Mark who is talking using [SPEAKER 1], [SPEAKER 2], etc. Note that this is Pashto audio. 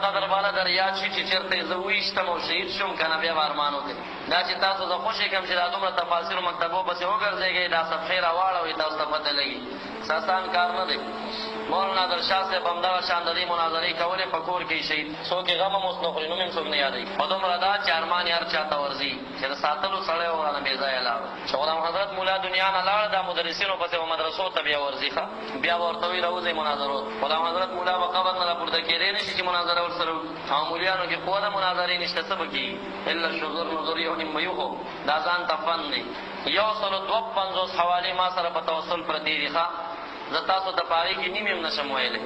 [SPEAKER 1] قدر بالا در یاد شي چې چېرته زه وویشتم او شهید شوم که نه بیا به ارمان وکړي. دا چې تاسو زه خوشې کړم چې دا دومره تفاصیلو مکتبو پسې وګرځېږئ، دا صفحې را واړوئ، تاسو ته پته لګي. ساسان کار نه دی. مولانا نادرشاه صاحب همدغه شان د دې مناظرې کولې په کور کې شهید. څوک یې غم هم اوس نه خوري، نوم یې څوک نه یادوي. خو دومره دا چې ارمان یې هر چا ته ورځي چې د ساتلو سړی و رانه بې ځایه لاړ. چې غلام حضرت مولا دنیا نه لاړ، دا مدرسینو پسې به مدرسو ته بیا ورځي ښه، بیا به ورته وایي راوځئ مناظرو. غلام حضرت مولا به قبر نه راپورته کېدی نه شي چې مناظره ورسره وکړي. او مولیانو کې قوه د مناظرې نشته، څه به کېږي؟ الا شذر نظر یو هم یوخو، دا ځان ته فن دی. 152 حوالې ما سره په توسل پرتې دي ښه، زه تاسو ته په هغې کې نیم هم نشم ویلی.